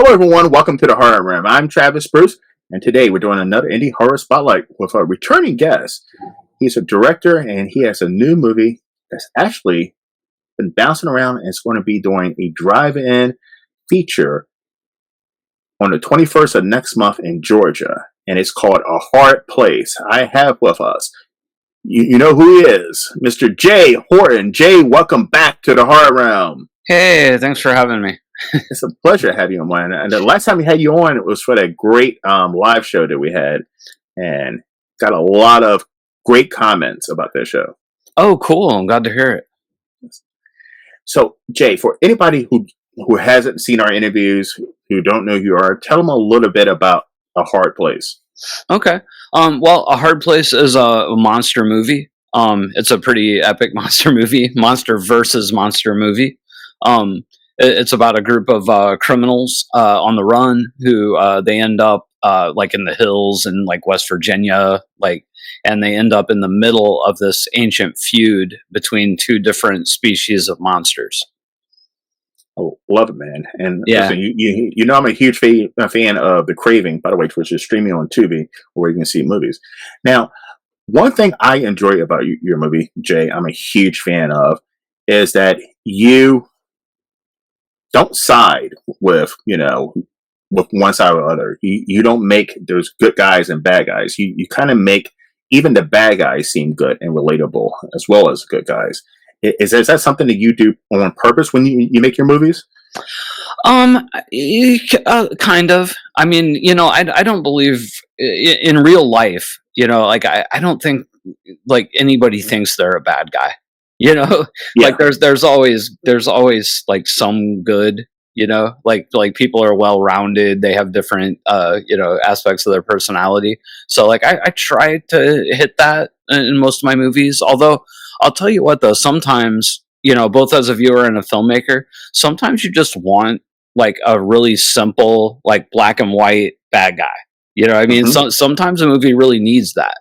Hello, everyone. Welcome to the Horror Room. I'm Travis Bruce, and today we're doing another indie horror spotlight with a returning guest. He's a director, and he has a new movie that's actually been bouncing around, and it's going to be doing a drive-in feature on the 21st of next month in Georgia, and it's called A Hard Place. I have with us, you know who he is, Mr. Jay Horton. Jay, welcome back to the Horror Room. Hey, thanks for having me. It's a pleasure to have you on mine. And the last time we had you on, it was for that great live show that we had, and got a lot of great comments about that show. Oh, cool. I'm glad to hear it. So, Jay, for anybody who hasn't seen our interviews, who don't know who you are, tell them a little bit about A Hard Place. Okay. Well, A Hard Place is a monster movie. It's a pretty epic monster movie, monster versus monster movie. It's about a group of criminals on the run who they end up like in the hills in like West Virginia, and they end up in the middle of this ancient feud between two different species of monsters. Oh, love it, man. And Yeah. listen, you know I'm a huge fan of The Craving, by the way, which is streaming on Tubi, where you can see movies. Now, one thing I enjoy about your movie, Jay, I'm a huge fan of, is that you don't side with with one side or the other. You don't make those good guys and bad guys. You kind of make even the bad guys seem good and relatable as well as good guys. Is that something that you do on purpose when you make your movies? Kind of. I mean, I don't believe in real life, like I don't think like anybody thinks they're a bad guy. Yeah. Like there's always like some good, like people are well rounded, they have different aspects of their personality. So like I try to hit that in most of my movies. Although I'll tell you what though, sometimes, both as a viewer and a filmmaker, sometimes you just want like a really simple, like black and white bad guy. You know what I mean? Mm-hmm. Sometimes a movie really needs that.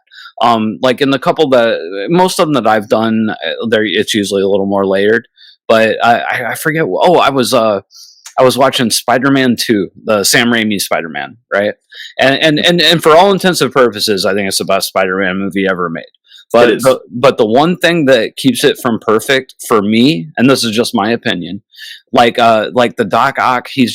Like in the couple that most of them that I've done, there it's usually a little more layered. But I forget. Oh, I was watching Spider-Man 2, the Sam Raimi Spider-Man, right? And for all intents and purposes, I think it's the best Spider-Man movie ever made. But the one thing that keeps it from perfect for me, and this is just my opinion, like the Doc Ock, he's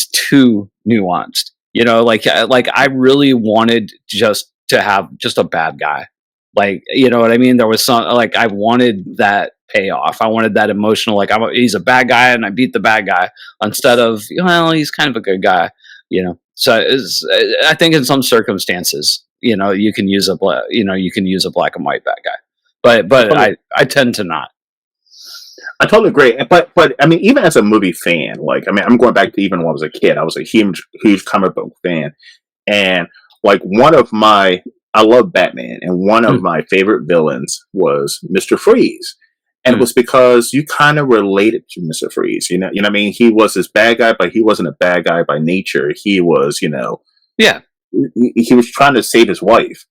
too nuanced. Like I really wanted just to have just a bad guy. Like, you know what I mean? There was some, like, I wanted that payoff. I wanted that emotional, like, he's a bad guy and I beat the bad guy, instead of, well, he's kind of a good guy, So I think in some circumstances, you can use a black and white bad guy, but I tend to not. I totally agree. But I mean, even as a movie fan, like, I mean, I'm going back to even when I was a kid, I was a huge comic book fan. And like I love Batman, and one of my favorite villains was Mr. Freeze. And it was because you kind of related to Mr. Freeze. You know what I mean? He was this bad guy, but he wasn't a bad guy by nature. He was, Yeah. He was trying to save his wife.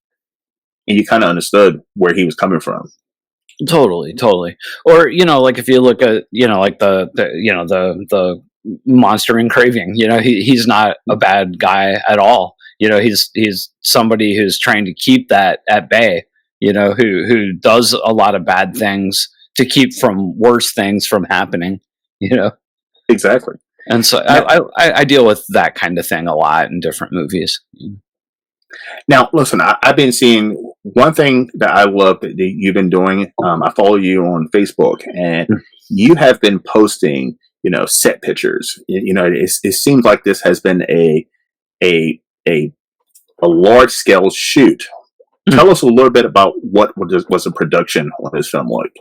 And you kind of understood where he was coming from. Totally. Or, like if you look at, like the monster in Craving, he's not a bad guy at all. He's somebody who's trying to keep that at bay, who does a lot of bad things to keep from worse things from happening, Exactly. And so I deal with that kind of thing a lot in different movies. Now, listen, I've been seeing one thing that I love that you've been doing. I follow you on Facebook, and you have been posting, set pictures. It seems like this has been a large scale shoot. Tell us a little bit about what was the production on this film like.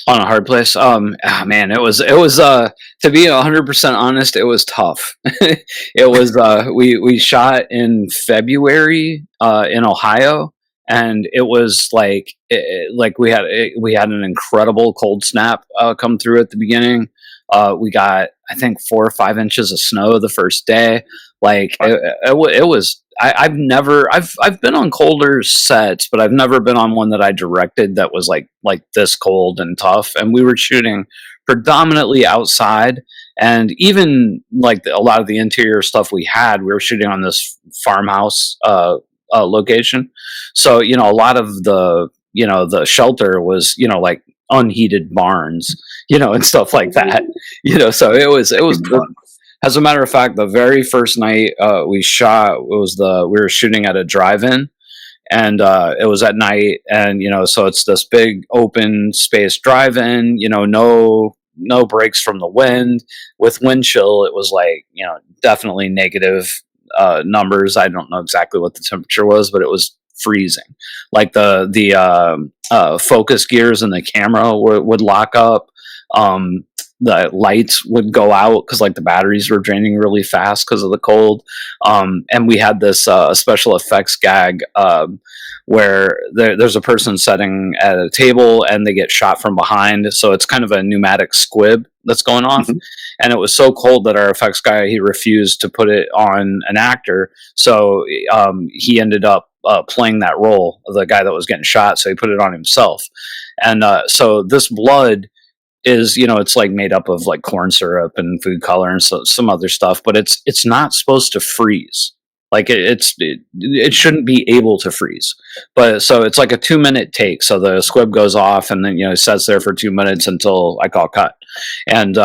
On A Hard Place, man, it was to be 100% honest, it was tough. It was we shot in February in Ohio, and it was like we had an incredible cold snap come through at the beginning. We got, I think, 4 or 5 inches of snow the first day. Like it was. I've been on colder sets, but I've never been on one that I directed that was like this cold and tough. And we were shooting predominantly outside, And even like a lot of the interior stuff we were shooting on this farmhouse location. So, a lot of the shelter was, like unheated barns, and stuff like that. So it was Fun. as a matter of fact, the very first night we shot, we were shooting at a drive-in, and it was at night, and so it's this big open space drive-in, no breaks from the wind. With wind chill, it was like, definitely negative numbers. I don't know exactly what the temperature was, but it was freezing. Like the focus gears in the camera would lock up. The lights would go out because like the batteries were draining really fast because of the cold. And we had this special effects gag where there's a person sitting at a table and they get shot from behind. So it's kind of a pneumatic squib that's going off. Mhm. And it was so cold that our effects guy, he refused to put it on an actor. So he ended up playing that role of the guy that was getting shot. So he put it on himself. And so this blood is, it's like made up of like corn syrup and food color and some other stuff, but it's not supposed to freeze. Like it shouldn't be able to freeze. But so it's like a 2-minute take. So the squib goes off, and then it sits there for 2 minutes until I call cut. And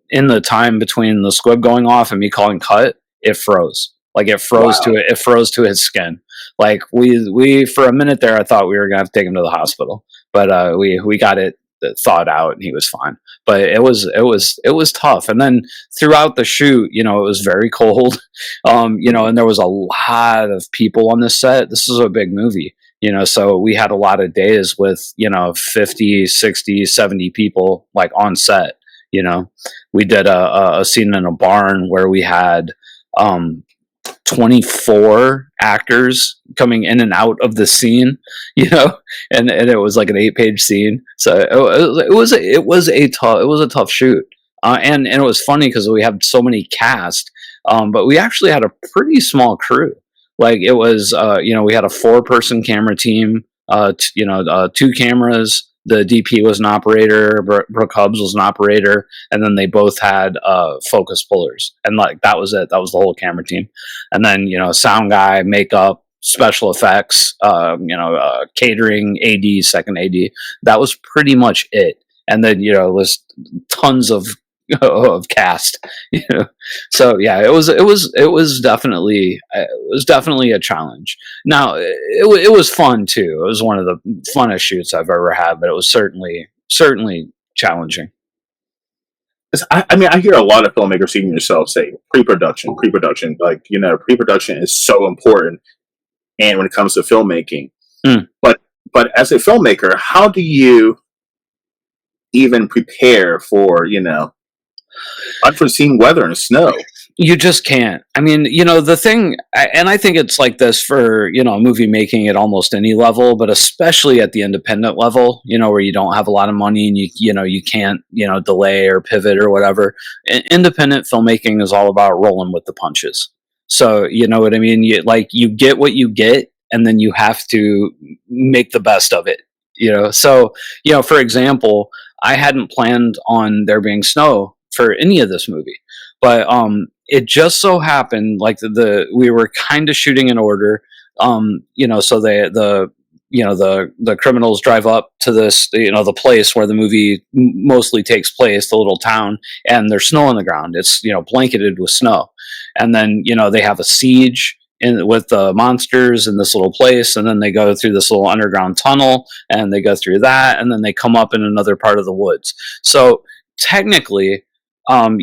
in the time between the squib going off and me calling cut, it froze. Like it froze to Wow. it. It froze to his skin. Like we for a minute there, I thought we were gonna have to take him to the hospital, but we got it thawed out and he was fine. But it was tough. And then throughout the shoot, it was very cold. And there was a lot of people on this set. This is a big movie, so we had a lot of days with 50, 60, 70 people like on set. We did a scene in a barn where we had 24 actors coming in and out of the scene, and it was like an 8-page scene. So it was a tough shoot. And it was funny because we had so many cast, but we actually had a pretty small crew. Like it was, we had a 4-person camera team, 2 cameras. The DP was an operator. Brooke Hubbs was an operator, and then they both had focus pullers, and like that was it. That was the whole camera team, and then sound guy, makeup, special effects, catering, AD, second AD. That was pretty much it. And then was tons of cast. So yeah, it was definitely a challenge. Now it was fun too. It was one of the funnest shoots I've ever had, but it was certainly challenging. 'Cause I mean, I hear a lot of filmmakers, even yourself, say pre-production, pre-production. Like, pre-production is so important, and when it comes to filmmaking. Mm. But as a filmmaker, how do you even prepare for unforeseen weather and snow? You just can't. I mean, the thing, and I think it's like this for, movie making at almost any level, but especially at the independent level, where you don't have a lot of money and you can't, delay or pivot or whatever. Independent filmmaking is all about rolling with the punches. So, you know what I mean? You get what you get, and then you have to make the best of it, So, for example, I hadn't planned on there being snow for any of this movie, but it just so happened like we were kind of shooting in order. So the criminals drive up to this, the place where the movie mostly takes place, the little town, and there's snow on the ground. It's blanketed with snow, and then they have a siege with the monsters in this little place, and then they go through this little underground tunnel, and they go through that, and then they come up in another part of the woods. So technically, I'm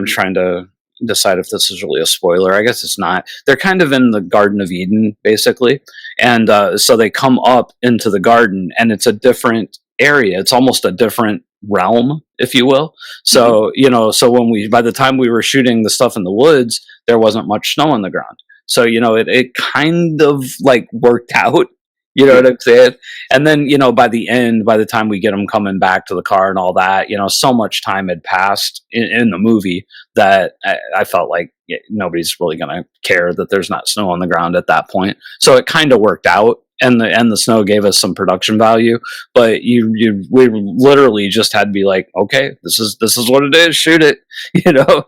trying to decide if this is really a spoiler. I guess it's not. They're kind of in the Garden of Eden, basically. And so they come up into the garden, and it's a different area. It's almost a different realm, if you will. So, so by the time we were shooting the stuff in the woods, there wasn't much snow on the ground. So, it kind of like worked out. You know what I'm saying? And then, by the time we get them coming back to the car and all that, so much time had passed in the movie that I felt like nobody's really going to care that there's not snow on the ground at that point. So it kind of worked out. and the snow gave us some production value, but we literally just had to be like, okay, this is what it is, shoot it, you know.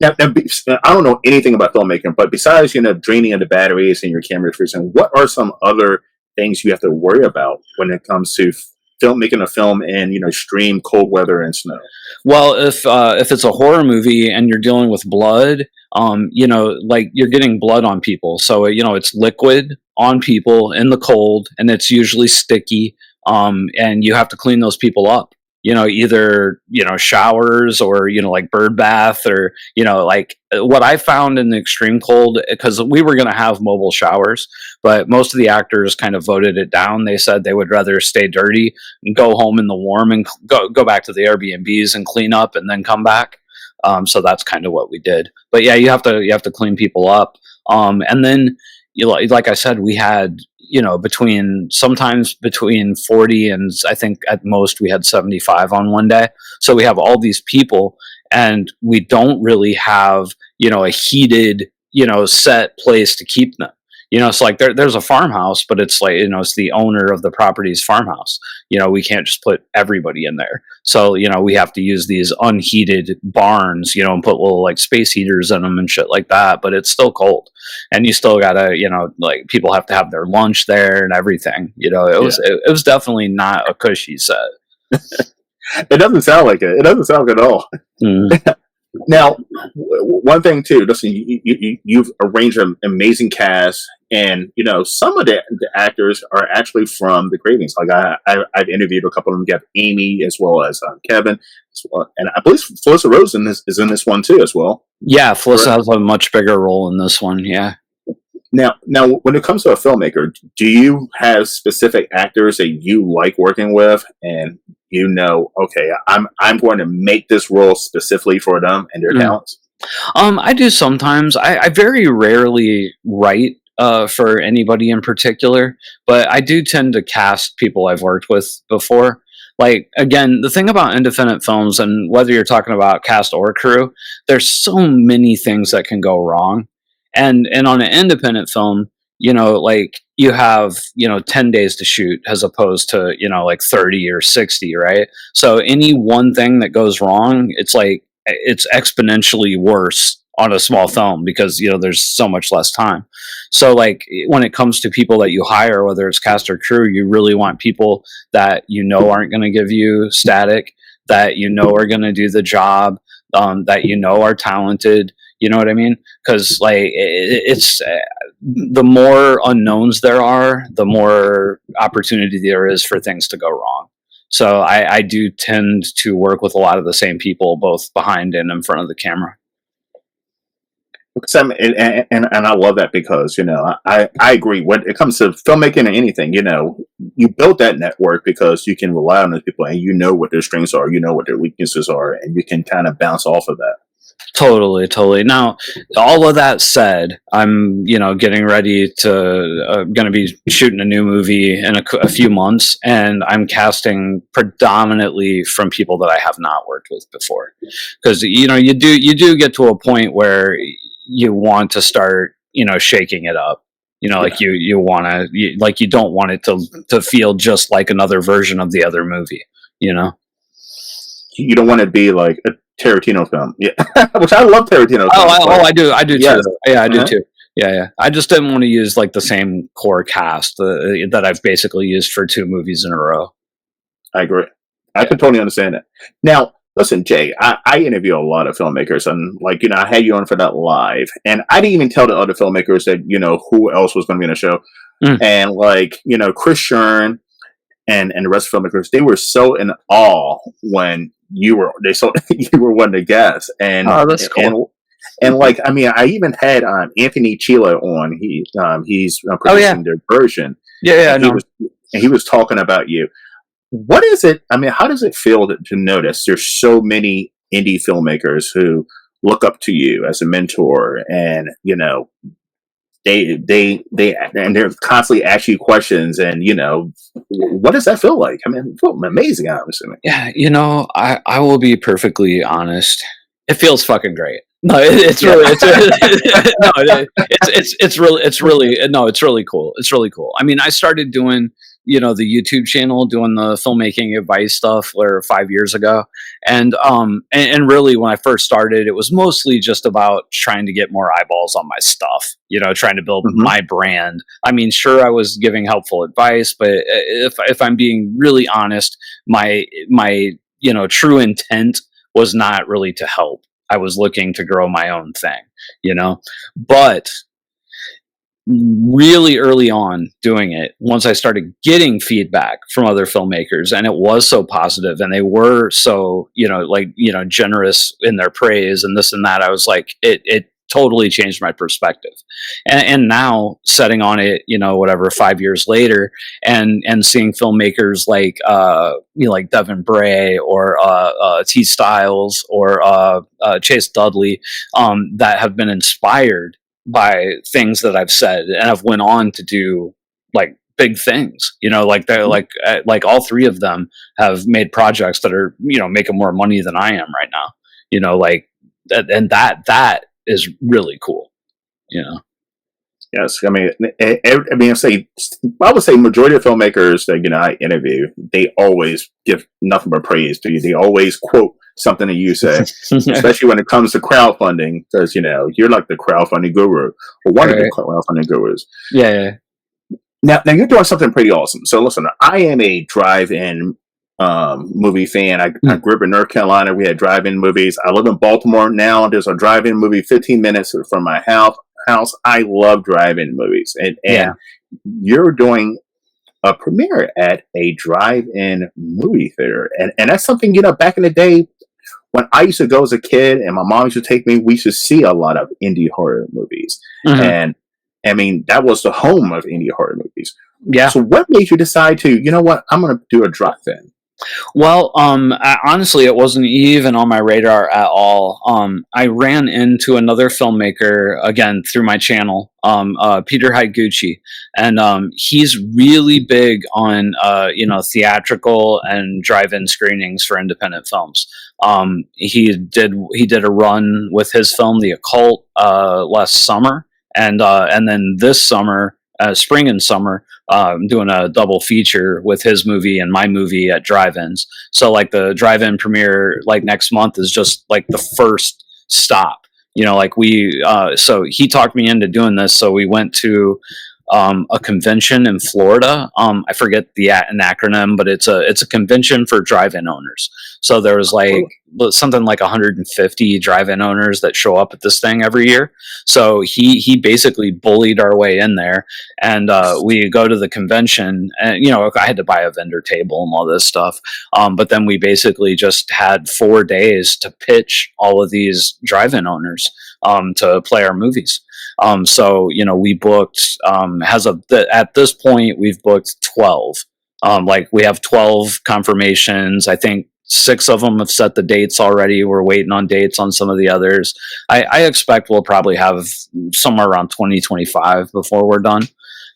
I don't know anything about filmmaking, but besides, draining of the batteries and your camera freezing, what are some other things you have to worry about when it comes to making a film in, extreme cold weather and snow? Well, if it's a horror movie and you're dealing with blood, like you're getting blood on people, so it's liquid on people in the cold, and it's usually sticky, and you have to clean those people up. Either showers, or like bird bath, or like what I found in the extreme cold, because we were going to have mobile showers, but most of the actors kind of voted it down. They said they would rather stay dirty and go home in the warm, and go back to the Airbnbs and clean up and then come back. So that's kind of what we did. But yeah, you have to clean people up, and then like I said, we had sometimes between 40 and I think at most we had 75 on one day. So we have all these people, and we don't really have a heated set place to keep them. It's like there's a farmhouse, but it's like it's the owner of the property's farmhouse. We can't just put everybody in there. So we have to use these unheated barns, and put little like space heaters in them and shit like that. But it's still cold, and you still gotta like people have to have their lunch there and everything. It was definitely not a cushy set. It doesn't sound like it. It doesn't sound good at all. Mm. Now, one thing too, listen, you've arranged an amazing cast, and some of the actors are actually from the Cravings. Like I've interviewed a couple of them. You have Amy as well as Kevin, and I believe Felissa Rosen is in this one too as well. Yeah, Felissa has a much bigger role in this one. Yeah. Now, when it comes to a filmmaker, do you have specific actors that you like working with, and okay, I'm going to make this role specifically for them and their talents? I do sometimes. I very rarely write for anybody in particular, but I do tend to cast people I've worked with before. Like, again, the thing about independent films, and whether you're talking about cast or crew, there's so many things that can go wrong. And on an independent film, like you have 10 days to shoot as opposed to like 30 or 60, right? So any one thing that goes wrong, it's like it's exponentially worse on a small film, because there's so much less time. So like when it comes to people that you hire, whether it's cast or crew, you really want people that aren't going to give you static, that are going to do the job, that are talented. You know what I mean? Because like it's the more unknowns there are, the more opportunity there is for things to go wrong. So I do tend to work with a lot of the same people, both behind and in front of the camera. And I love that, because I agree when it comes to filmmaking or anything. You build that network because you can rely on those people, and what their strengths are, what their weaknesses are, and you can kind of bounce off of that. Totally. Now, all of that said, I'm, getting ready to, going to be shooting a new movie in a few months, and I'm casting predominantly from people that I have not worked with before, because you do get to a point where you want to start, shaking it up. Like you want to, like you don't want it to feel just like another version of the other movie. You don't want to be like a Tarantino film, yeah. Which I love Tarantino. I do yes. too. Yeah, I do too. Yeah. I just didn't want to use like the same core cast that I've basically used for 2 movies in a row. I agree. I can totally understand that. Now, listen, Jay, I interview a lot of filmmakers, and like I had you on for that live, and I didn't even tell the other filmmakers that who else was going to be in the show, and like Chris Shern and the rest of the filmmakers, they were so in awe when you were one of the guests, and that's cool. And like I mean, I even had Anthony Chila on. He's producing their version. Yeah, and he was talking about you. What is it? I mean, how does it feel to notice there's so many indie filmmakers who look up to you as a mentor, and they're constantly asking you questions, and what does that feel like? I mean, it feels amazing, I'm assuming. Yeah, I will be perfectly honest. It feels fucking great. No, it's Yeah. really no, it's really cool. It's really cool. I mean, I started doing the YouTube channel, doing the filmmaking advice stuff, 5 years ago, and really when I first started, it was mostly just about trying to get more eyeballs on my stuff. Trying to build Hmm. my brand. I mean, sure, I was giving helpful advice, but if I'm being really honest, my true intent was not really to help. I was looking to grow my own thing, you know. But really early on doing it, once I started getting feedback from other filmmakers, and it was so positive, and they were so generous in their praise and this and that, I was like, it totally changed my perspective. And now setting on it, whatever, 5 years later, and seeing filmmakers like Devin Bray or T Styles or Chase Dudley, that have been inspired by things that I've said, and I've went on to do like big things. Like they're like all three of them have made projects that are making more money than I am right now. Like that, and that is really cool. Yes, I mean, I would say majority of filmmakers that I interview, they always give nothing but praise to you. They always quote something that you say, especially when it comes to crowdfunding, because you're like the crowdfunding guru, or one of the Right. crowdfunding gurus. Yeah. Now you're doing something pretty awesome. So listen, I am a drive-in movie fan. I grew up in North Carolina. We had drive-in movies. I live in Baltimore now. There's a drive-in movie 15 minutes from my house. I love drive-in movies, and Yeah. you're doing a premiere at a drive-in movie theater, and that's something back in the day when I used to go as a kid, and my mom used to take me. We used to see a lot of indie horror movies, Mhm. and I mean that was the home of indie horror movies. Yeah. So, what made you decide to, what, I'm going to do a drive-in? Well, honestly, it wasn't even on my radar at all. I ran into another filmmaker again through my channel, Peter Higuchi, and he's really big on theatrical and drive-in screenings for independent films. He did a run with his film The Occult last summer, and then this summer, spring and summer, doing a double feature with his movie and my movie at drive-ins. So like the drive-in premiere like next month is just like the first stop. Like so he talked me into doing this. So we went to a convention in Florida. I forget an acronym, but it's a convention for drive-in owners. So there was like something like 150 drive-in owners that show up at this thing every year. So he basically bullied our way in there, and we go to the convention, and I had to buy a vendor table and all this stuff. But then we basically just had 4 days to pitch all of these drive-in owners to play our movies. So we booked at this point we've booked 12. Like we have 12 confirmations. I think 6 of them have set the dates already. We're waiting on dates on some of the others. I expect we'll probably have somewhere around 2025 before we're done.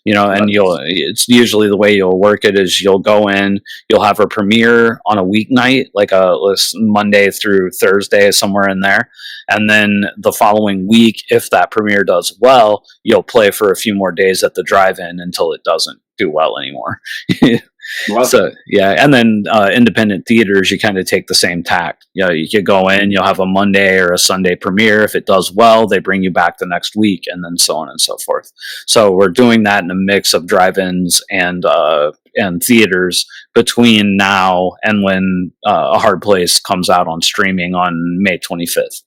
And it's usually the way you'll work it is you'll go in, you'll have a premiere on a weeknight, like a Monday through Thursday, somewhere in there. And then the following week, if that premiere does well, you'll play for a few more days at the drive-in until it doesn't do well anymore. Well, So yeah, and then independent theaters, you kind of take the same tact. You could go in, you'll have a Monday or a Sunday premiere. If it does well, they bring you back the next week, and then so on and so forth. So we're doing that in a mix of drive-ins and theaters between now and when A Hard Place comes out on streaming on May 25th.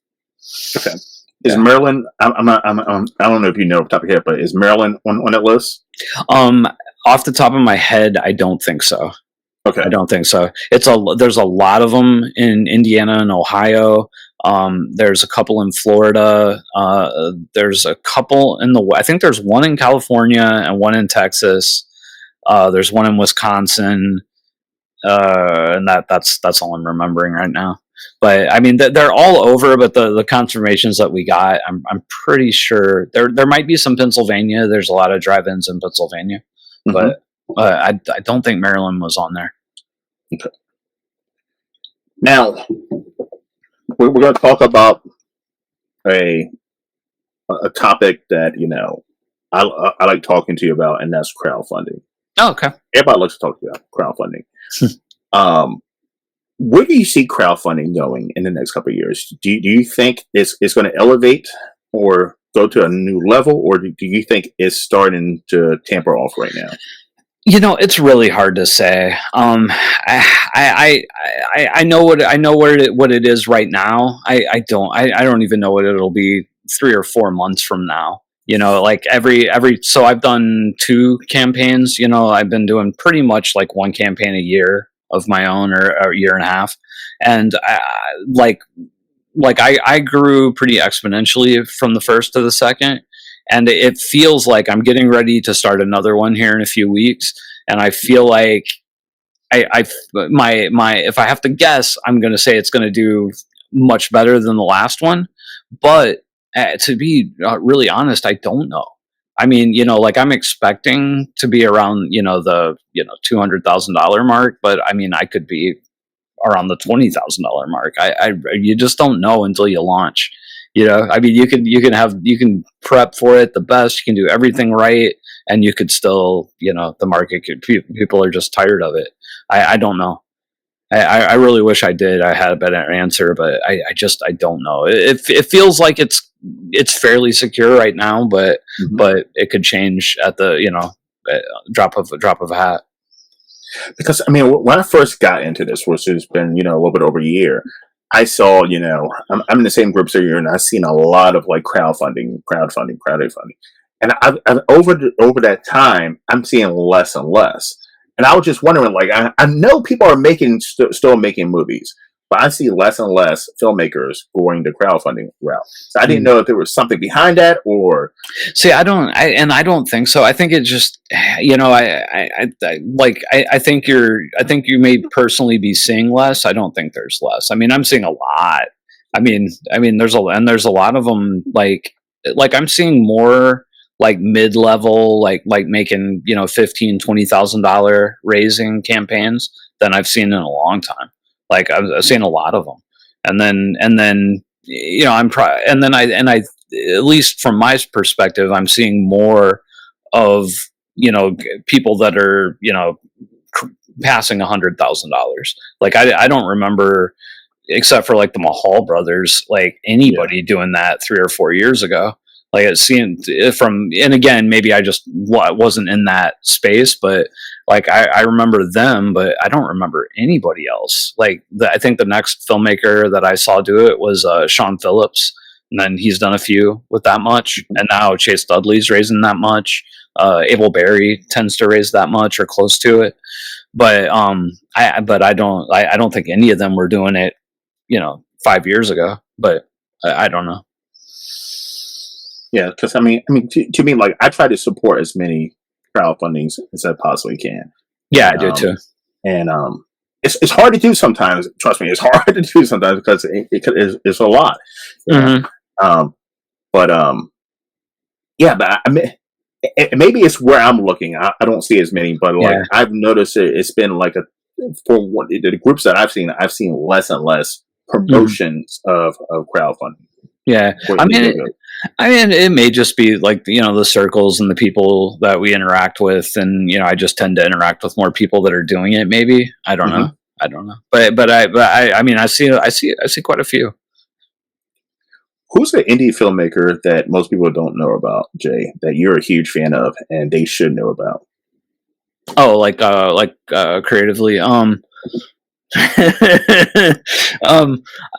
okay. Is Maryland? I'm not. I don't know if you know off the top of your head, but is Maryland on that list? Off the top of my head, I don't think so. Okay. I don't think so. There's a lot of them in Indiana and Ohio. There's a couple in Florida. There's a couple I think there's one in California and one in Texas. There's one in Wisconsin, and that's all I'm remembering right now. But I mean, they're all over. But the confirmations that we got, I'm pretty sure there might be some Pennsylvania. There's a lot of drive-ins in Pennsylvania, but I don't think Maryland was on there. Okay. Now we're going to talk about a a topic that I like talking to you about, and that's crowdfunding. Oh, okay. Everybody likes to talk about crowdfunding. Um, where do you see crowdfunding going in the next couple of years? Do you think it's going to elevate or go to a new level, or do you think it's starting to tamper off right now? It's really hard to say. I know what it is right now. I don't even know what it'll be 3 or 4 months from now. Like every so I've done 2 campaigns. I've been doing pretty much like one campaign a year of my own, or a year and a half, and like I grew pretty exponentially from the first to the second, and it feels like I'm getting ready to start another one here in a few weeks, and I feel like my if I have to guess, I'm going to say it's going to do much better than the last one, but to be really honest, I don't know. I mean, like I'm expecting to be around, the $200,000 mark, but I mean, I could be around the $20,000 mark. You just don't know until you launch. I mean, you can prep for it the best. You can do everything right, and you could still, the market people are just tired of it. I don't know. I really wish I did. I had a better answer, but I don't know. It feels like it's fairly secure right now, but Mhm. it could change at the drop of a hat. Because I mean, when I first got into this, which has been a little bit over a year, I saw I'm in the same groups as you, and I've seen a lot of like crowdfunding, and I've over that time, I'm seeing less and less. And I was just wondering, like, I know people are still making movies, but I see less and less filmmakers going the crowdfunding route. So I didn't know if there was something behind that, or See, I don't think so. I think it just, I think I think you may personally be seeing less. I don't think there's less. I mean, I'm seeing a lot. There's a lot of them, like I'm seeing more like mid-level, like making, 15, $20,000 raising campaigns than I've seen in a long time. Like I've seen a lot of them. And then, and I, at least from my perspective, I'm seeing more of people that are passing $100,000. Like I don't remember, except for like the Mahal brothers, like yeah, anybody doing that 3 or 4 years ago. Like it seemed from, and again, maybe I just wasn't in that space, but like I remember them, but I don't remember anybody else. Like I think the next filmmaker that I saw do it was Sean Phillips, and then he's done a few with that much, and now Chase Dudley's raising that much. Abel Berry tends to raise that much or close to it, but I don't think any of them were doing it 5 years ago, but I don't know. yeah. Because to me, like I try to support as many crowdfundings as I possibly can, Yeah, and I do too. and it's hard to do sometimes. Trust me, it's hard to do sometimes because it's a lot, you know. Hmm. Um, but yeah, but I mean, maybe it's where I'm looking. I don't see as many, but like Yeah. I've noticed it's been like the groups that I've seen less and less Hmm. promotions of crowdfunding. Yeah. Where I they mean, go it, to. I mean, it may just be like the circles and the people that we interact with, and I just tend to interact with more people that are doing it. Maybe I don't know. Hmm. I don't know. I mean, I see quite a few. Who's the indie filmmaker that most people don't know about, Jay, that you're a huge fan of and they should know about? Oh, creatively. um,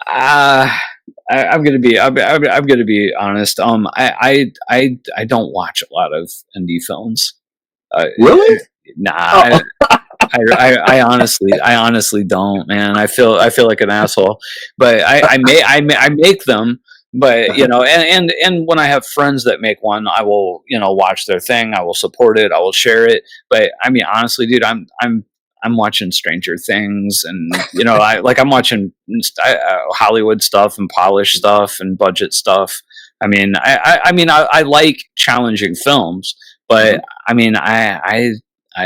uh, I'm gonna be. I'm gonna be honest. I don't watch a lot of indie films. Uh, Really? nah. Oh, I honestly don't, man. I feel like an asshole, but I make them. But and when I have friends that make one, I will watch their thing. I will support it. I will share it. But I mean, honestly, dude, I'm watching Stranger Things, and I'm watching Hollywood stuff and polished stuff and budget stuff. I like challenging films, mhm. but I mean,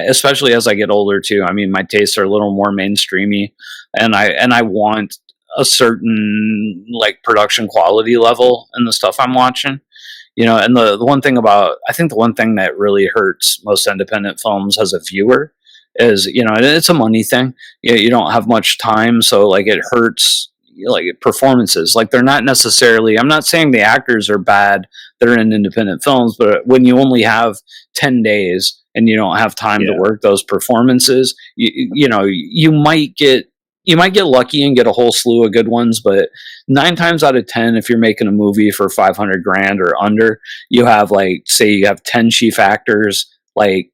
especially as I get older too. I mean, my tastes are a little more mainstreamy, and I want a certain like production quality level in the stuff I'm watching. And the one thing about, I think the one thing that really hurts most independent films as a viewer is, it's a money thing. You don't have much time, so like it hurts, like performances. Like they're not necessarily. I'm not saying the actors are bad. They're in independent films, but when you only have 10 days and you don't have time to work those performances, you might get. You might get lucky and get a whole slew of good ones, but 9 times out of 10, if you're making a movie for 500 grand or under, you have like, say you have 10 chief actors, like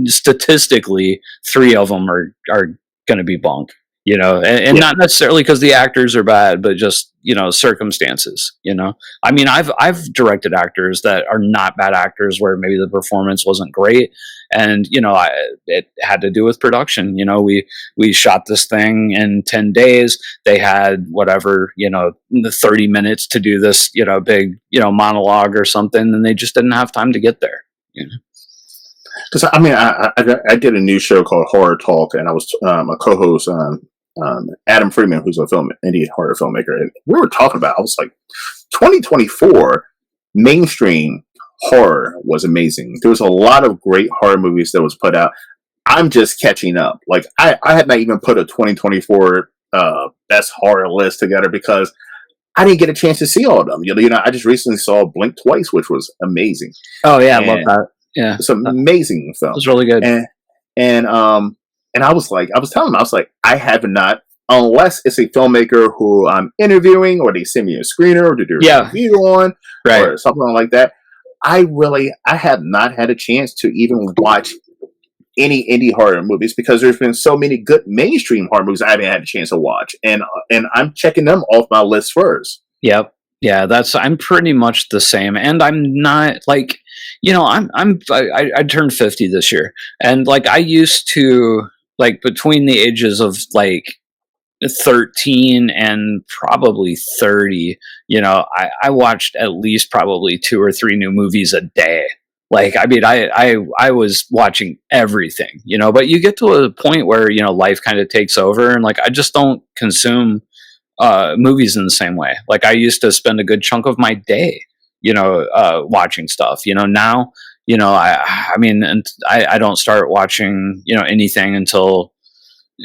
statistically, 3 of them are going to be bunk, and not necessarily because the actors are bad, but just, circumstances, I mean, I've directed actors that are not bad actors where maybe the performance wasn't great. And, it had to do with production. We shot this thing in 10 days. They had whatever, the 30 minutes to do this, big, monologue or something. And they just didn't have time to get there. Because I mean, I did a new show called Horror Talk, and I was a co-host Adam Freeman, who's a indie horror filmmaker, and we were talking about. I was like, 2024 mainstream horror was amazing. There was a lot of great horror movies that was put out. I'm just catching up. Like I had not even put a 2024 best horror list together because I didn't get a chance to see all of them. I just recently saw Blink Twice, which was amazing. Oh yeah, I love that. Yeah, it's an amazing film. It was really good. And I was telling him, I was like, I have not, unless it's a filmmaker who I'm interviewing or they send me a screener to do a review on, or something like that. I have not had a chance to even watch any indie horror movies because there's been so many good mainstream horror movies I haven't had a chance to watch, and I'm checking them off my list first. Yep. Yeah, I'm pretty much the same, and I'm not like, I turned 50 this year, and like I used to, like between the ages of like 13 and probably 30, I watched at least probably 2 or 3 new movies a day. Like, I mean, I was watching everything, but you get to a point where, life kind of takes over, and like, I just don't consume movies in the same way. Like I used to spend a good chunk of my day, watching stuff, now, I mean, and I don't start watching, anything until,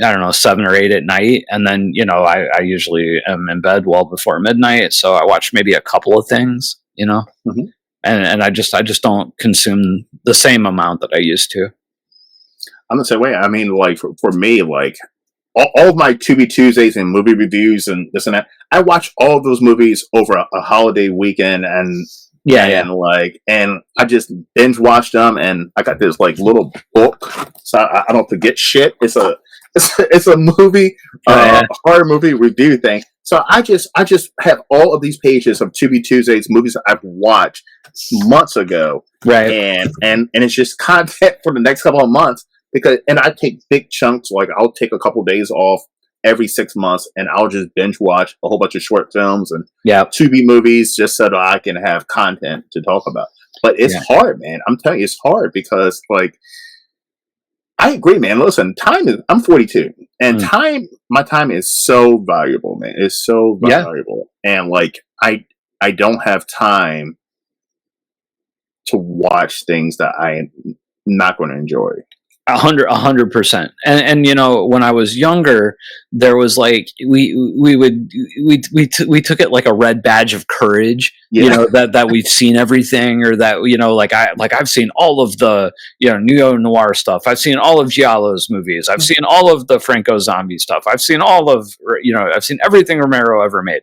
I don't know, 7 or 8 at night. And then, I usually am in bed well before midnight. So I watch maybe a couple of things, Mm-hmm. and I just don't consume the same amount that I used to. I'm the same way. I mean, like for me, like all of my Tubi Tuesdays and movie reviews and this and that, I watch all of those movies over a holiday weekend, and and I just binge watch them, and I got this like little book so I don't forget shit. It's a movie, horror movie review thing. So I just have all of these pages of Tubi Tuesdays movies that I've watched months ago, right? And it's just content for the next couple of months. And I take big chunks, like I'll take a couple of days off every 6 months, and I'll just binge watch a whole bunch of short films and Tubi movies just so that I can have content to talk about. But it's hard, man. I'm telling you, it's hard because, like, I agree, man. Listen, I'm 42, and my time is so valuable, man. It's so valuable. And, like, I don't have time to watch things that I'm not going to enjoy. 100%. And when I was younger, there was like we took it like a red badge of courage, that we've seen everything, or that I've seen all of the neo noir stuff. I've seen all of Giallo's movies. I've seen all of the Franco Zombie stuff. I've seen all of I've seen everything Romero ever made.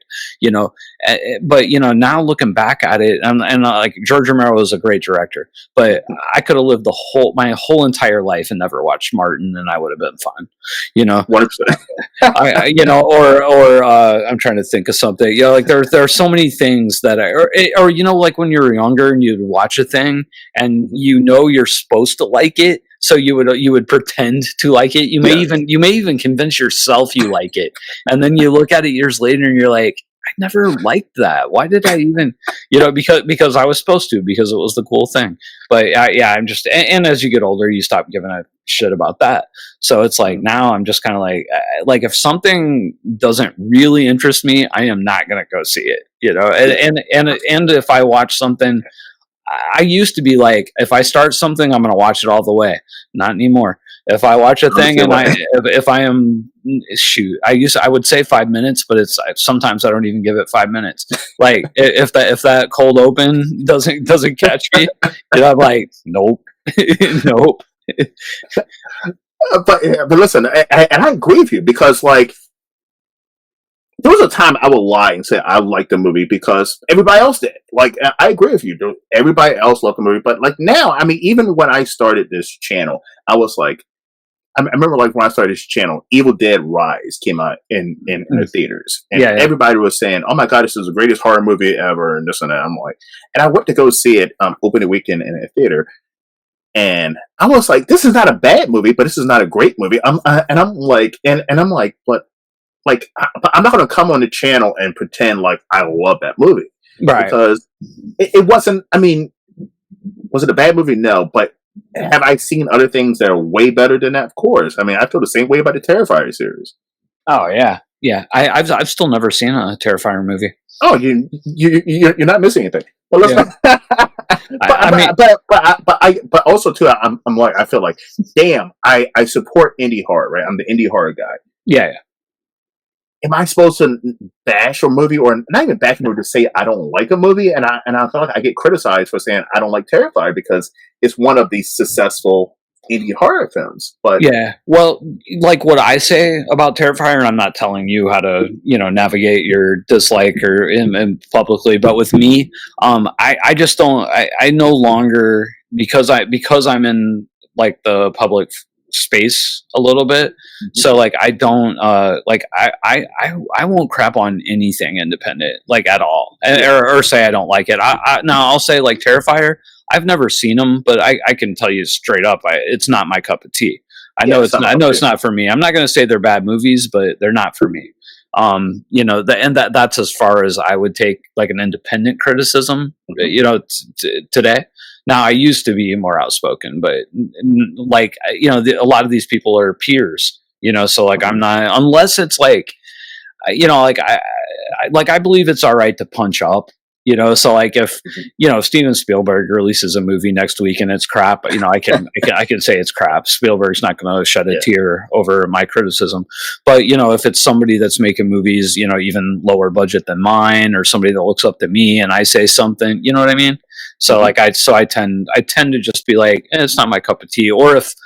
But now looking back at it, and like George Romero was a great director, but I could have lived my whole entire life and never watched Martin, and I would have been fine. 100%. Or I'm trying to think of something. Like there are so many things that like when you were younger and you'd watch a thing and you're supposed to like it, so you would pretend to like it. You may even convince yourself you like it, and then you look at it years later and you're like, I never liked that. Why did I even, because I was supposed to, because it was the cool thing. But I'm just, and as you get older, you stop giving a shit about that. So it's like now I'm just kind of like if something doesn't really interest me, I am not going to go see it. You know, and if I watch something, I used to be like, if I start something, I'm going to watch it all the way. Not anymore. If I watch a thing and if I am shoot, I would say 5 minutes, but it's sometimes I don't even give it 5 minutes. Like if that cold open doesn't catch me, you know, I'm like, nope, nope. But listen, and I agree with you because like there was a time I would lie and say I liked the movie because everybody else did. Like I agree with you, everybody else loved the movie, but like now, I mean, even when I started this channel, I was like, I remember like when I started this channel, Evil Dead Rise came out in the theaters, and everybody was saying, "Oh my god, this is the greatest horror movie ever," and this and that. I'm like, and I went to go see it opening weekend in a theater. And I was like, "This is not a bad movie, but this is not a great movie." I'm like, but like, I'm not going to come on the channel and pretend like I love that movie, right? Because it wasn't. I mean, was it a bad movie? No, but have I seen other things that are way better than that? Of course. I mean, I feel the same way about the Terrifier series. Oh yeah, yeah. I've still never seen a Terrifier movie. Oh, you're not missing anything. Well, let's yeah. but also too, I'm like, I feel like, damn, I support indie horror, right? I'm the indie horror guy. Yeah. Am I supposed to bash a movie, or not even bash a movie, to say I don't like a movie? And I feel like I get criticized for saying I don't like Terrifier because it's one of the successful indie horror films. But yeah, well, like what I say about Terrifier, and I'm not telling you how to, you know, navigate your dislike or in publicly, but with me, I just don't. I no longer because I'm in like the public space a little bit. Mm-hmm. So like I don't like I won't crap on anything independent like at all, or say I don't like it. Now I'll say like Terrifier. I've never seen them, but I can tell you straight up, it's not my cup of tea. I know it's not for me. I'm not going to say they're bad movies, but they're not for me. You know, that's as far as I would take like an independent criticism. Mm-hmm. You know, today. Now I used to be more outspoken, but like you know, a lot of these people are peers. You know, so like I'm not unless it's like, you know, like I believe it's all right to punch up. You know, so like if you know Steven Spielberg releases a movie next week and it's crap, you know, I can say it's crap. Spielberg's not going to shed a tear over my criticism, but you know, if it's somebody that's making movies, you know, even lower budget than mine, or somebody that looks up to me, and I say something, you know what I mean? So like I tend to just be like, it's not my cup of tea. Or if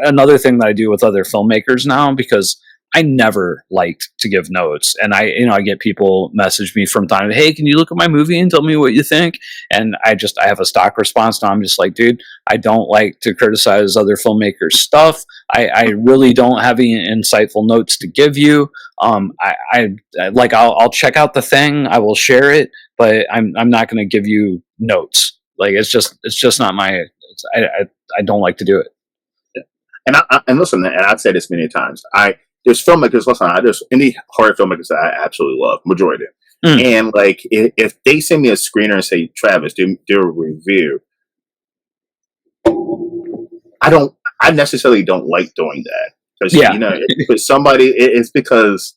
another thing that I do with other filmmakers now, because I never liked to give notes, and I get people message me from time to, hey, can you look at my movie and tell me what you think? And I have a stock response now. I'm just like, dude, I don't like to criticize other filmmakers' stuff. I really don't have any insightful notes to give you. I'll check out the thing, I will share it, but I'm not going to give you notes. Like it's just not my. I don't like to do it. Yeah. And listen, and I've said this many times. There's filmmakers, there's indie horror filmmakers that I absolutely love, majority. And like, if they send me a screener and say, Travis, do a review, I necessarily don't like doing that. Because, you know, for somebody, it's because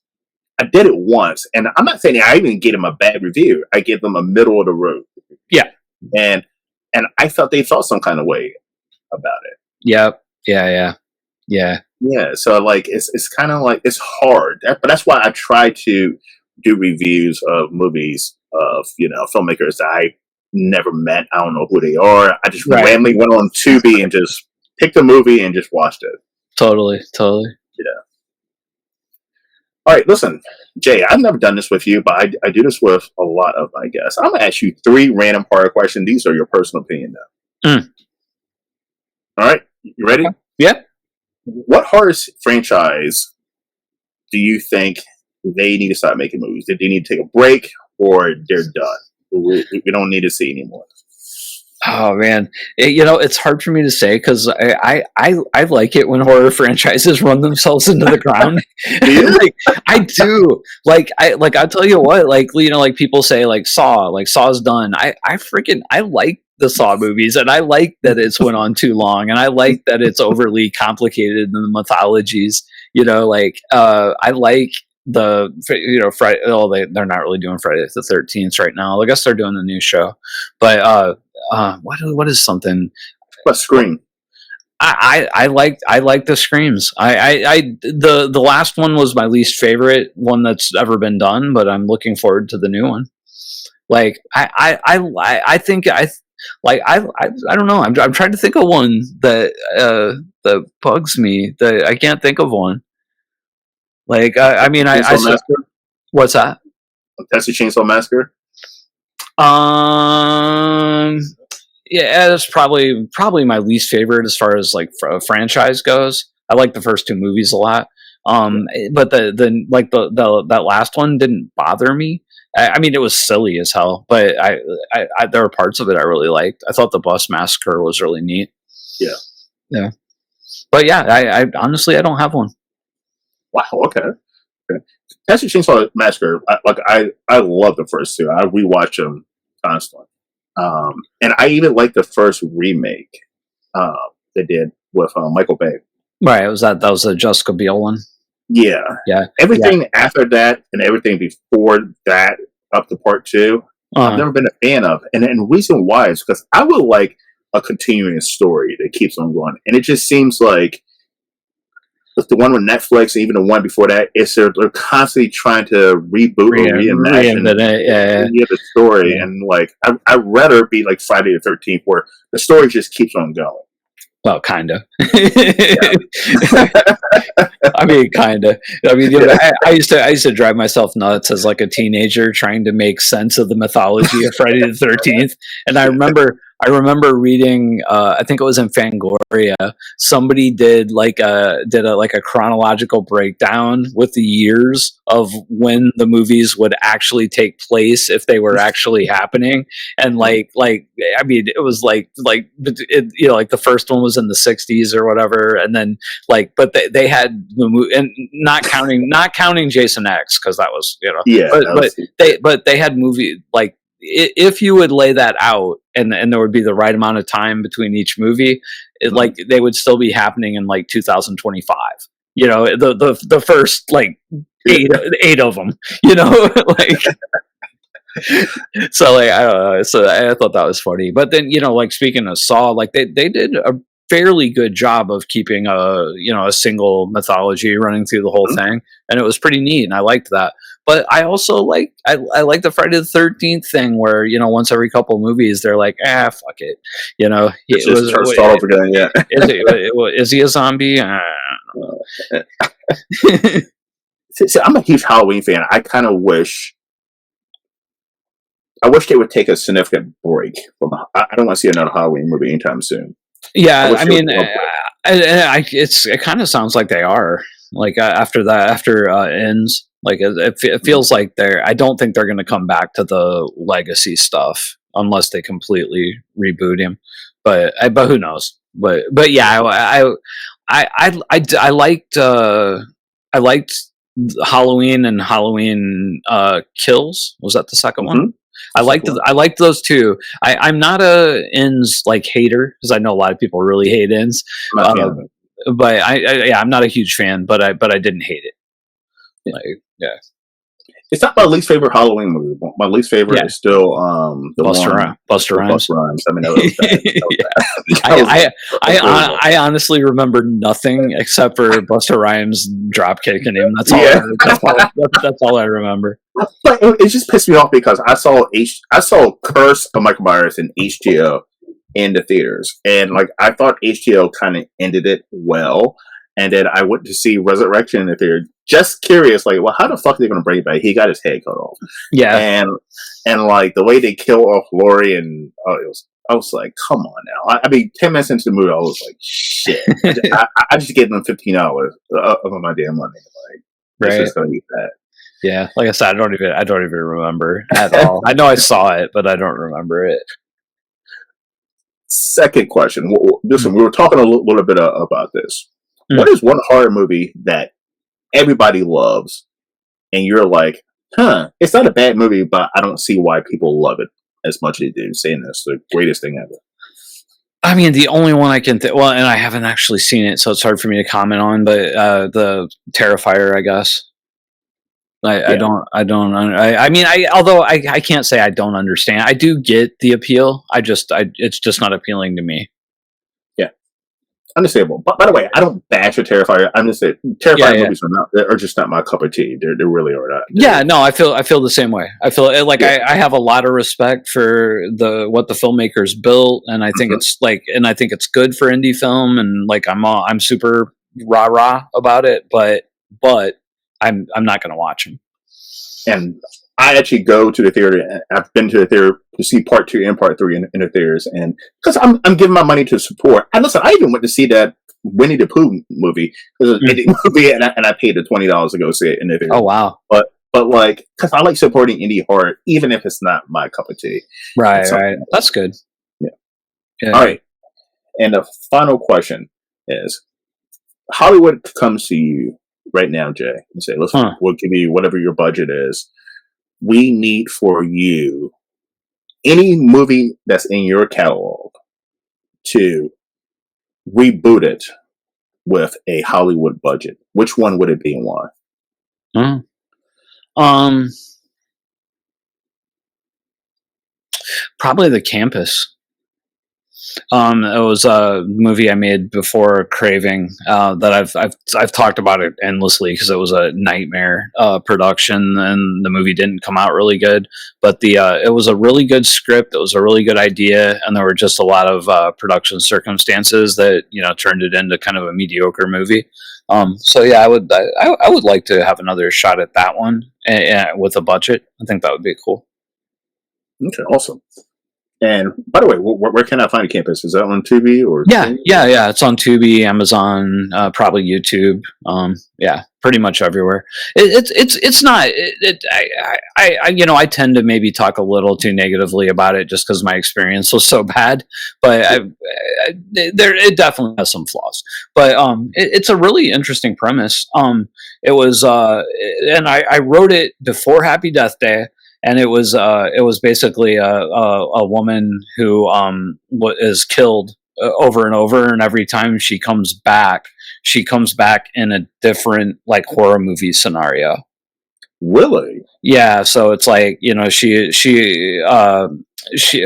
I did it once. And I'm not saying I even get them a bad review. I give them a middle of the road. Yeah. And I felt they felt some kind of way about it. Yep. Yeah. Yeah, so like it's kind of like it's hard, but that's why I try to do reviews of movies of filmmakers that I never met. I don't know who they are. I just randomly went on Tubi and just picked a movie and just watched it. Totally. Yeah. All right, listen, Jay. I've never done this with you, but I do this with a lot of my guests. I'm gonna ask you 3 random horror questions. These are your personal opinion, though. All right, you ready? Yeah. What horror franchise do you think they need to start making movies? Did they need to take a break, or they're done? We don't need to see anymore. Oh man, it's hard for me to say because I like it when horror franchises run themselves into the ground. Do you? Like I do. I'll tell you what. Like people say like Saw's done. I freaking I like the Saw movies, and I like that it's went on too long, and I like that it's overly complicated in the mythologies. I like Friday. Oh, they're not really doing Friday the 13th right now. I guess they're doing the new show, but what is something But Scream. I like the screams. The last one was my least favorite one that's ever been done, but I'm looking forward to the new one. Like I think I don't know. I'm trying to think of one that bugs me. That I can't think of one. Like I mean I Chainsaw Massacre. what's that? Texas Chainsaw Massacre. Um, yeah, that's probably my least favorite as far as like franchise goes. I like the first two movies a lot. But the that last one didn't bother me. I mean, it was silly as hell, but there were parts of it I really liked. I thought the bus massacre was really neat. Yeah. Yeah, but yeah, I honestly I don't have one. Wow. Okay. Okay. Texas Chainsaw Massacre. I love the first two. I rewatch them constantly. And I even like the first remake they did with Michael Bay. Right, that was the Jessica Biel one. Yeah. Yeah. Everything after that and everything before that up to part 2, I've never been a fan of. And the reason why is because I would like a continuing story that keeps on going. And it just seems like the one with Netflix and even the one before that, they're constantly trying to reboot or reimagine the story. Yeah. And like, I'd rather be like Friday the 13th where the story just keeps on going. Well, kind of. I mean, kind of. I mean, I used to drive myself nuts as like a teenager trying to make sense of the mythology of Friday the 13th. And I remember reading. I think it was in Fangoria. Somebody did a chronological breakdown with the years of when the movies would actually take place if they were actually happening. And I mean, it was like the first one was in the 60s or whatever, and then but they had the movie, and not counting Jason X because that was but they had movie like if you would lay that out and there would be the right amount of time between each movie, like they would still be happening in like 2025. The first like eight of them. Like. So like I don't know. So I thought that was funny. But then like speaking of Saw, like they did a fairly good job of keeping a single mythology running through the whole thing, and it was pretty neat, and I liked that. But I also like I like the Friday the 13th thing where once every couple of movies they're like fuck it, it's just start over again. Yeah, is he a zombie? See, I'm a huge Halloween fan. I kind of wish they would take a significant break from. I don't want to see another Halloween movie anytime soon. Yeah, I mean, it kind of sounds like they are. Like after ends, like it feels like they're. I don't think they're going to come back to the legacy stuff unless they completely reboot him. But who knows? But yeah, I liked Halloween and Halloween Kills. Was that the second one? I liked those two. I'm not a ends like hater because I know a lot of people really hate ends. But I'm not a huge fan. But I didn't hate it. Yeah. It's not my least favorite Halloween movie. My least favorite is still the Busta Rhymes. Busta Rhymes. I mean, that was bad. I honestly remember nothing except for Busta Rhymes drop kicking him. That's all. That's all I remember. But it just pissed me off because I saw Curse of Michael Myers in HBO in the theaters, and like I thought HBO kind of ended it well. And then I went to see Resurrection in the theater, just curious, like, well, how the fuck are they going to bring it back? He got his head cut off. Yeah. And like, the way they kill off Laurie, and I was like, come on now. I mean, 10 minutes into the movie, I was like, shit. I just gave them $15 of my damn money. Like, right. Just going to eat that. Yeah. Like I said, I don't even remember at all. I know I saw it, but I don't remember it. Second question. Listen, Mm. we were talking a little bit about this. What Mm. is one horror movie that everybody loves, and you're like, huh, it's not a bad movie, but I don't see why people love it as much as they do, saying that's the greatest thing ever. I mean, the only one I can well, and I haven't actually seen it, so it's hard for me to comment on. But the Terrifier, I guess. Yeah, I mean, although I can't say I don't understand. I do get the appeal. It's just not appealing to me. yeah, understandable. But by the way, I don't bash a Terrifier. I'm just saying Yeah, Terrifier yeah. movies are just not my cup of tea. They really are not. Yeah, no, I feel the same way. I feel like Yeah. I have a lot of respect for what the filmmakers built, and I think Mhm. it's I think it's good for indie film, and like I'm super rah rah about it, but I'm not going to watch them. And I actually go to the theater. And I've been to the theater to see part two and part three in the theaters, and because I'm giving my money to support. And listen, I even went to see that Winnie the Pooh movie. It was an Mm. indie movie, and I paid the $20 to go see it in the theater. Oh wow, But like, because I like supporting indie horror, even if it's not my cup of tea. right, It's right, something. that's good. Yeah. Yeah, All right. And the final question is: Hollywood comes to you right now, Jay, and say, "Listen, huh? we'll give you whatever your budget is. We need for you any movie that's in your catalog to reboot it with a Hollywood budget. Which one would it be and why?" Huh. Um, Probably The Campus. It was a movie I made before Craving that I've talked about it endlessly because it was a nightmare production and the movie didn't come out really good. But it was a really good script. It was a really good idea, and there were just a lot of production circumstances that turned it into kind of a mediocre movie. So yeah, I would like to have another shot at that one with a budget. I think that would be cool. Okay, awesome. And by the way, where can I find Campus? Is that on Tubi or Yeah, Tubi? yeah, yeah. It's on Tubi, Amazon, probably YouTube. Yeah, pretty much everywhere. It's not. I tend to maybe talk a little too negatively about it just because my experience was so bad. But it definitely has some flaws. But it's a really interesting premise. It was, and I wrote it before Happy Death Day, and it was basically a woman who is killed over and over, and every time she comes back in a different like horror movie scenario. Really? Yeah, so it's like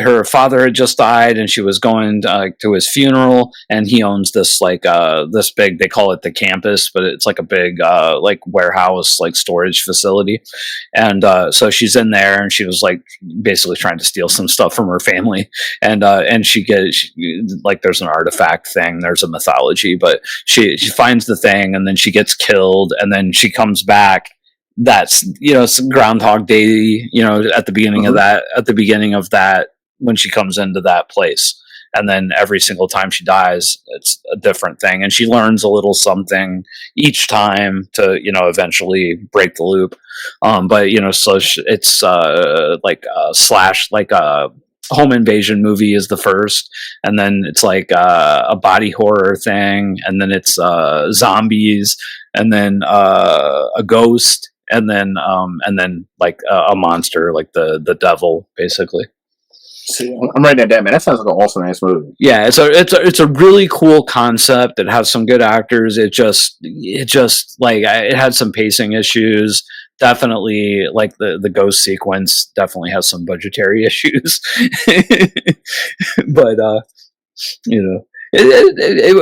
her father had just died, and she was going to his funeral, and he owns this this big, they call it the campus, but it's like a big like warehouse, like storage facility, and so she's in there, and she was like basically trying to steal some stuff from her family, and like there's an artifact thing, there's a mythology, but she finds the thing, and then she gets killed, and then she comes back. That's it's Groundhog Day, at the beginning Mm-hmm. of that when she comes into that place, and then every single time she dies it's a different thing, and she learns a little something each time to eventually break the loop. But so it's like slash like a home invasion movie is the first, and then it's like a body horror thing, and then it's zombies, and then a ghost, and then like a monster, like the devil, basically. See, I'm writing that down, man. That sounds like an awesome ass movie. Yeah, it's a really cool concept. It has some good actors. It just like it had some pacing issues. Definitely, like the ghost sequence definitely has some budgetary issues. But it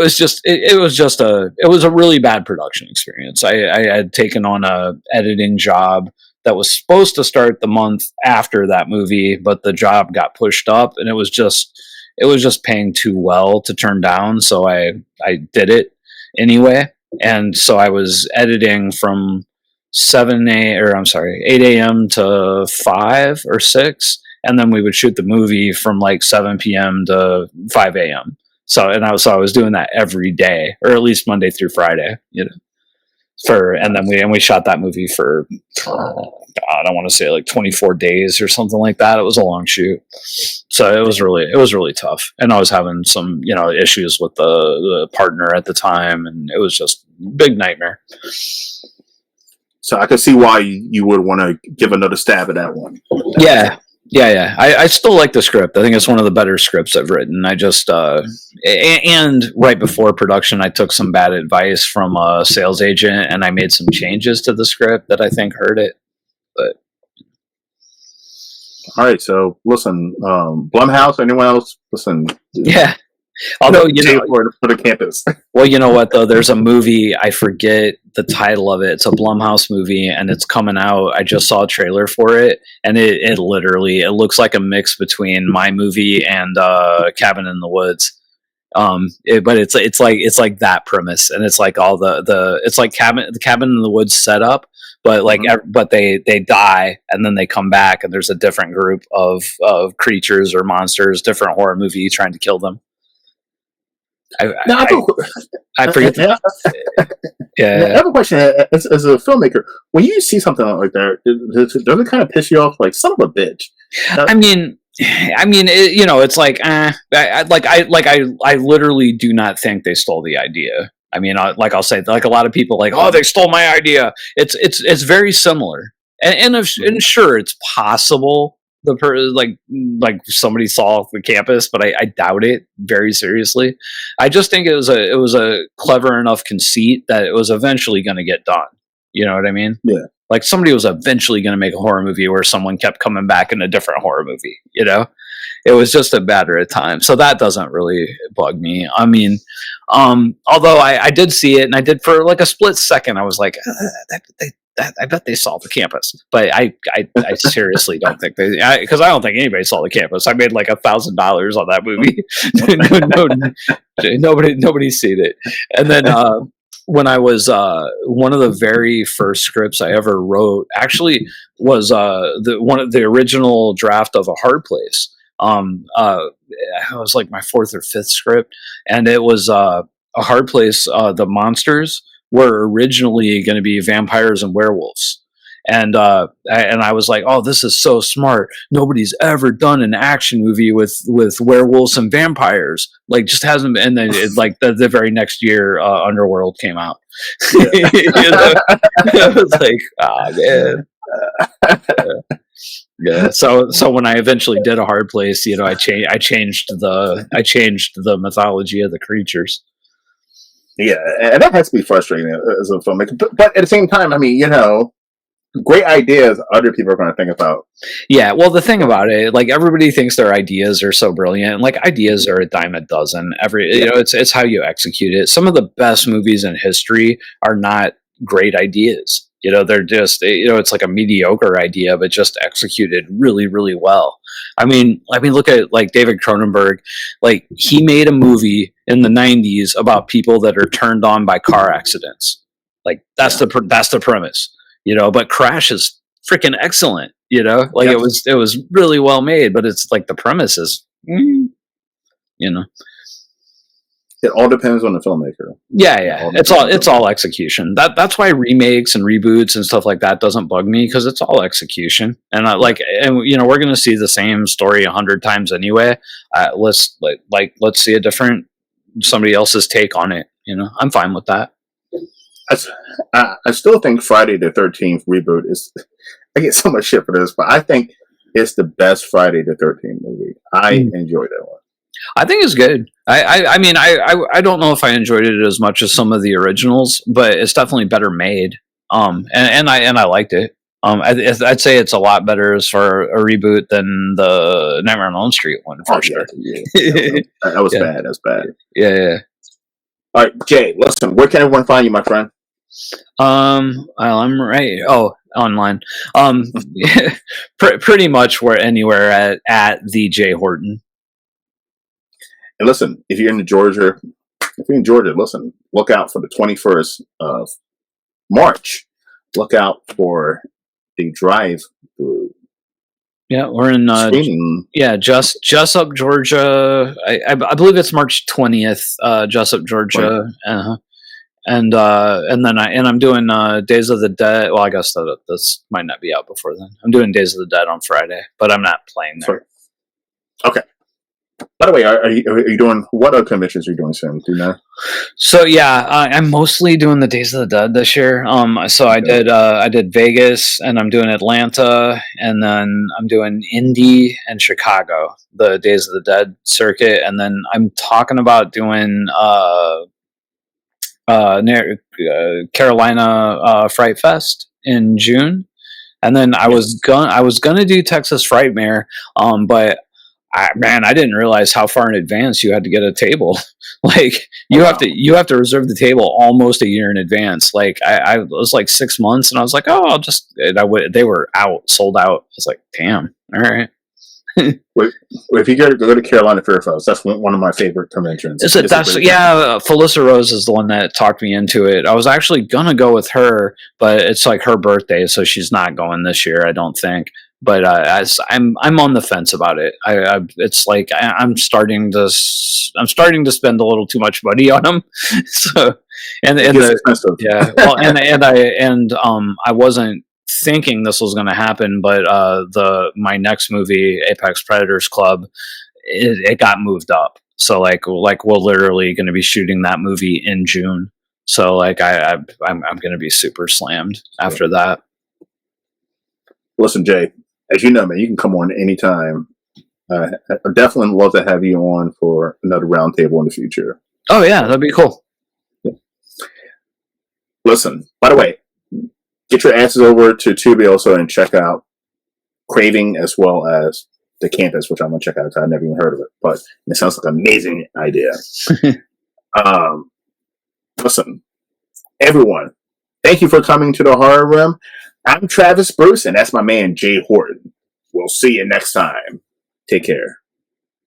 was a really bad production experience. I had taken on a editing job that was supposed to start the month after that movie, but the job got pushed up, and it was just paying too well to turn down. So I did it anyway, and so I was editing from 8 a.m. to 5 or 6, and then we would shoot the movie from like 7 p.m. to 5 a.m. So I was doing that every day, or at least Monday through Friday. and then we shot that movie for God, I want to say like 24 days or something like that. It was a long shoot, so it was really tough, and I was having some issues with the partner at the time, and it was just big nightmare. So I could see why you would want to give another stab at that one. Yeah. I still like the script. I think it's one of the better scripts I've written. I just and right before production, I took some bad advice from a sales agent, and I made some changes to the script that I think hurt it. But all right, so listen, Blumhouse, anyone else? Listen, yeah. Although for the campus. Well, you know what though? There's a movie, I forget the title of it. It's a Blumhouse movie, and it's coming out. I just saw a trailer for it, and it literally looks like a mix between my movie and Cabin in the Woods. But it's like that premise, and it's like all it's like the Cabin in the Woods setup, but like but they die and then they come back, and there's a different group of creatures or monsters, different horror movie trying to kill them. I forget. Yeah. I have a question. As a filmmaker, when you see something like that, does it kind of piss you off? Like, son of a bitch. I mean, it's like, I literally do not think they stole the idea. I mean, I'll say, like a lot of people, like, oh, they stole my idea. It's very similar, and sure, it's possible. Like somebody saw the campus, but I doubt it very seriously. I just think it was a clever enough conceit that it was eventually going to get done. You know what I mean? Yeah. Like somebody was eventually going to make a horror movie where someone kept coming back in a different horror movie. It was just a matter of time. So that doesn't really bug me. I mean, although I did see it, and I did for like a split second, I was like, I bet they saw the campus, but I seriously don't think because I don't think anybody saw the campus. I made like $1,000 on that movie. Nobody's seen it. And then when I was one of the very first scripts I ever wrote actually was one of the original draft of A Hard Place. It was like my fourth or fifth script, and it was A Hard Place. The monsters were originally going to be vampires and werewolves. And I was like, oh, this is so smart. Nobody's ever done an action movie with werewolves and vampires. Like, just hasn't been. And then like the very next year, Underworld came out. Yeah. I was like, man. Yeah. So when I eventually did A Hard Place, I changed the mythology of the creatures. Yeah, and that has to be frustrating as a filmmaker. But at the same time, I mean, great ideas other people are going to think about. Yeah, well, the thing about it, like everybody thinks their ideas are so brilliant. Like ideas are a dime a dozen. It's how you execute it. Some of the best movies in history are not great ideas. They're just, it's like a mediocre idea, but just executed really, really well. I mean, look at like David Cronenberg. Like he made a movie in the 90s about people that are turned on by car accidents. Like that's the premise, but Crash is freaking excellent. Like it was really well made, but it's like the premise is, It all depends on the filmmaker. Yeah. It's all execution. That's why remakes and reboots and stuff like that doesn't bug me, because it's all execution. And we're going to see the same story 100 times anyway. Let's see somebody else's take on it. I'm fine with that. I still think Friday the 13th reboot is. I get so much shit for this, but I think it's the best Friday the 13th movie. I enjoyed that one. I think it's good. I mean, I don't know if I enjoyed it as much as some of the originals, but it's definitely better made. And I liked it. I'd say it's a lot better as for a reboot than the Nightmare on Elm Street one for sure. Yeah. That was bad. That was bad. Yeah. All right, Jay. Listen, where can everyone find you, my friend? I'm right. Oh, online. Pretty much anywhere at the J Horton. And listen, if you're in Georgia, listen, look out for the 21st of March. Look out for the drive-through. Yeah, we're in Jessup, Georgia. I believe it's March 20th, Jessup, Georgia. and then I'm doing Days of the Dead. Well, I guess that this might not be out before then. I'm doing Days of the Dead on Friday, but I'm not playing there. Sorry. Okay. By the way, are you doing what other conventions are you doing soon? Do you know? So yeah, I'm mostly doing the Days of the Dead this year. So Okay. I did Vegas, and I'm doing Atlanta, and then I'm doing Indy and Chicago, the Days of the Dead circuit, and then I'm talking about doing Carolina Fright Fest in June, and then I was Yes. gonna do Texas Frightmare, but I didn't realize how far in advance you had to get a table. Like Oh wow. you have to reserve the table almost a year in advance. Like I was like 6 months, and I was like, oh, I'll just. And they were sold out. I was like, damn, all right. Wait, if you go to Carolina Fair Fest, that's one of my favorite conventions. Is it? It's a That's great time. yeah. Felissa Rose is the one that talked me into it. I was actually gonna go with her, it's like her birthday, so she's not going this year. I don't think. But as I'm on the fence about it. It's like I'm starting to spend a little too much money on them. So It and gets the expensive. yeah. Well, I wasn't thinking this was going to happen, but the my next movie, Apex Predators Club, it got moved up. So we're literally going to be shooting that movie in June. So I'm going to be super slammed after that. Listen, Jay, as you know, man, you can come on anytime. I definitely love to have you on for another roundtable in the future. Oh yeah, that'd be cool. Listen, by the way, get your asses over to Tubi also and check out Craving as well as The Campus, which I'm going to check out because I've never even heard of it. But it sounds like an amazing idea. Listen, everyone, thank you for coming to the Horror Room. I'm Travis Bruce, and that's my man, Jay Horton. We'll see you next time. Take care.